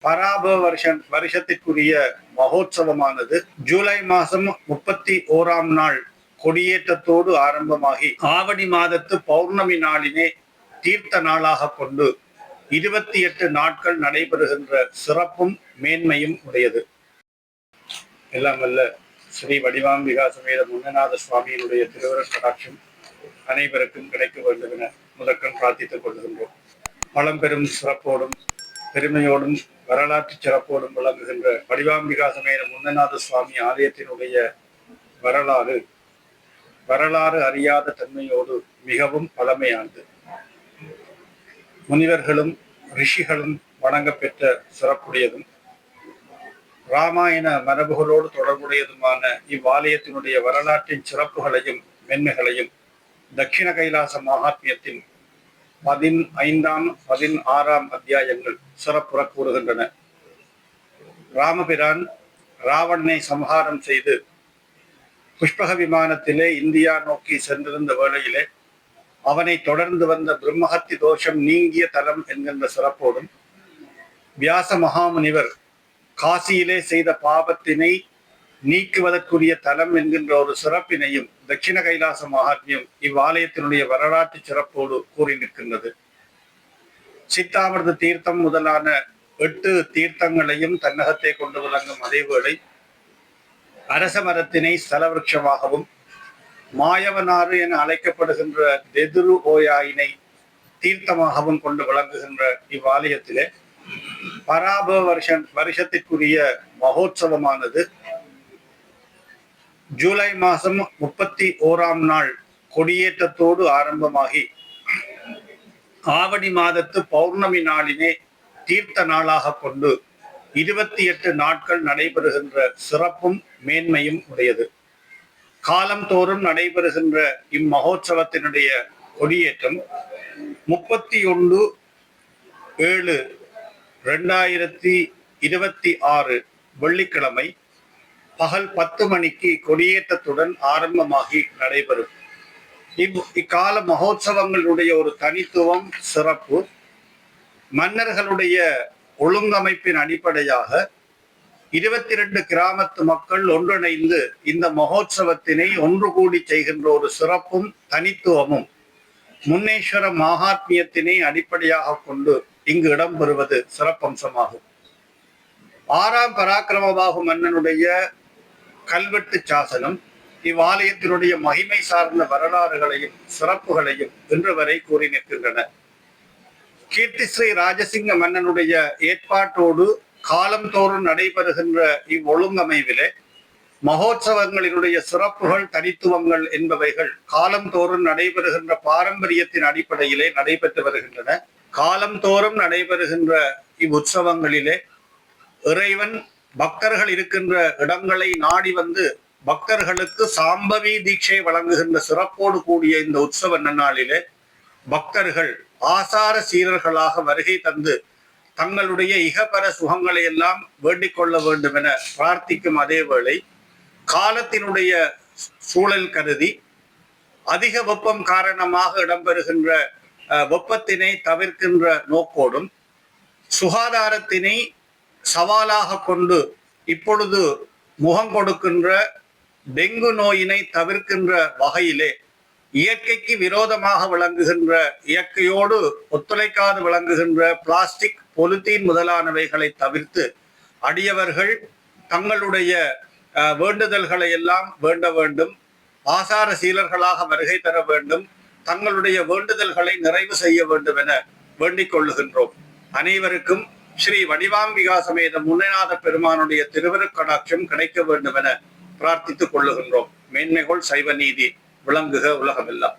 பராப வருஷத்திற்குரிய மகோத்சவமானது ஜூலை மாதம் 31ஆம் நாள் கொடியேற்றத்தோடு ஆரம்பமாகி ஆவணி மாதத்து பௌர்ணமி நாளினை தீர்த்த நாளாக கொண்டு 28 நாட்கள் நடைபெறுகின்ற சிறப்பும் மேன்மையும் உடையது. எல்லாம் வல்ல ஸ்ரீ வடிவாம்பிகா சமேத முன்னநாத சுவாமியினுடைய திருவருட் கடாட்சம் அனைவருக்கும் கிடைக்க வேண்டும் என முதற்கண் பிரார்த்தித்துக் கொள்கின்றோம். பழம்பெரும் சிறப்போடும் பெருமையோடும் வரலாற்று சிறப்போடும் விளங்குகின்ற வடிவாம்பிகா சமேத முன்னநாத சுவாமி ஆலயத்தினுடைய வரலாறு அறியாத தன்மையோடு மிகவும் பழமையானது. முனிவர்களும் ரிஷிகளும் வணங்க பெற்ற சிறப்புடையதும் இராமாயண மரபுகளோடு தொடர்புடையதுமான இவ்வாலயத்தினுடைய வரலாற்றின் சிறப்புகளையும் மென்மைகளையும் தட்சிண கைலாச மகாத்மியத்தின் 15ஆம் 16ஆம் அத்தியாயங்கள் சிறப்புற கூறுகின்றன. ராமபிரான் ராவணனை சம்ஹாரம் செய்து புஷ்பக விமானத்திலே இந்தியா நோக்கி சென்றிருந்த வேளையிலே அவனை தொடர்ந்து வந்த பிரம்மஹத்தி தோஷம் நீங்கிய தலம் என்கின்ற சிறப்போடும் வியாச மகாமுனிவர் காசியிலே செய்த பாபத்தினை நீக்குவதற்குரிய தலம் என்கின்ற ஒரு சிறப்பினையும் தட்சிண கைலாச மகாத்மியம் இவ்வாலயத்தினுடைய வரலாற்று சிறப்போடு கூறி நிற்கின்றது. சித்தாமிர்த தீர்த்தம் முதலான 8 தீர்த்தங்களையும் தன்னகத்தை கொண்டு விளங்கும் அதேவேளை அரச மரத்தினை ஸ்தலவிருட்சமாகவும் மாயவனாறு என அழைக்கப்படுகின்ற தெதுரு ஓயாயினை தீர்த்தமாகவும் கொண்டு விளங்குகின்ற இவ்வாலயத்திலே பராப வருஷத்திற்குரிய மகோத்சவமானது ஜூலை மாதம் 31ஆம் நாள் கொடியேற்றத்தோடு ஆரம்பமாகி ஆவணி மாதத்து பௌர்ணமி நாளினை தீர்த்த நாளாக கொண்டு 28 நாட்கள் நடைபெறுகின்ற சிறப்பும் மேன்மையும் உடையது. காலம் தோறும் நடைபெறுகின்ற இம்மகோத்சவத்தினுடைய கொடியேற்றம் 31/7/2026 வெள்ளிக்கிழமை பகல் 10 மணிக்கு கொடியேற்றத்துடன் ஆரம்பமாகி நடைபெறும். இக்கால மகோத்சவங்களுடைய ஒரு தனித்துவம் சிறப்பு மன்னர்களுடைய ஒழுங்கமைப்பின் அடிப்படையாக 22 கிராமத்து மக்கள் ஒன்றிணைந்து இந்த மகோத்சவத்தினை ஒன்று கூடி செய்கின்ற ஒரு சிறப்பும் தனித்துவமும் முன்னேஸ்வர மகாத்மியத்தினை அடிப்படையாக கொண்டு இங்கு இடம்பெறுவது சிறப்பம்சமாகும். 6ஆம் பராக்கிரமபாகு மன்னனுடைய கல்வெட்டு சாசனம் இவ்வாலயத்தினுடைய மகிமை சார்ந்த வரலாறுகளையும் சிறப்புகளையும் இன்று வரை கூறி நிற்கின்றன. கீர்த்திஸ்ரீ ராஜசிங்க மன்னனுடைய ஏற்பாட்டோடு காலம் தோறும் நடைபெறுகின்ற இவ்வொழுங்கமைவிலே மகோத்சவங்களினுடைய சிறப்புகள் தனித்துவங்கள் என்பவைகள் காலம் தோறும் நடைபெறுகின்ற பாரம்பரியத்தின் அடிப்படையிலே நடைபெற்று வருகின்றன. காலம் தோறும் நடைபெறுகின்ற இவ்வுற்சவங்களிலே இறைவன் பக்தர்கள் இருக்கின்ற இடங்களை நாடி வந்து பக்தர்களுக்கு சாம்பவி தீட்சை வழங்குகின்ற சிறப்போடு கூடிய இந்த உற்சவ நன்னாளிலே பக்தர்கள் ஆசார சீரர்களாக வருகை தந்து தங்களுடைய இகபர சுகங்களை எல்லாம் வேண்டிக் கொள்ள வேண்டும் என பிரார்த்திக்கும் அதேவேளை காலத்தினுடைய சூழல் கருதி அதிக வெப்பம் காரணமாக இடம்பெறுகின்ற வெப்பத்தினை தவிர்க்கின்ற நோக்கோடும் சுகாதாரத்தினை சவாலாக கொண்டு இப்பொழுது முகம் கொடுக்கின்ற டெங்கு நோயினை தவிர்க்கின்ற வகையிலே இயற்கைக்கு விரோதமாக விளங்குகின்ற இயற்கையோடு ஒத்துழைக்காது விளங்குகின்ற பிளாஸ்டிக் பொலித்தீன் முதலானவைகளை தவிர்த்து அடியவர்கள் தங்களுடைய வேண்டுதல்களை எல்லாம் வேண்ட வேண்டும். ஆசார சீலர்களாக வருகை தர வேண்டும். தங்களுடைய வேண்டுதல்களை நிறைவு செய்ய வேண்டும் என வேண்டிக் கொள்ளுகின்றோம். அனைவருக்கும் ஸ்ரீ வடிவாம்பிகா சமேத முன்னநாத பெருமானுடைய திருவருட்கடாட்சம் கிடைக்க வேண்டும் என பிரார்த்தித்துக் கொள்ளுகின்றோம். மேன்மைகள் சைவ நீதி விளங்குக உலகமெல்லாம்.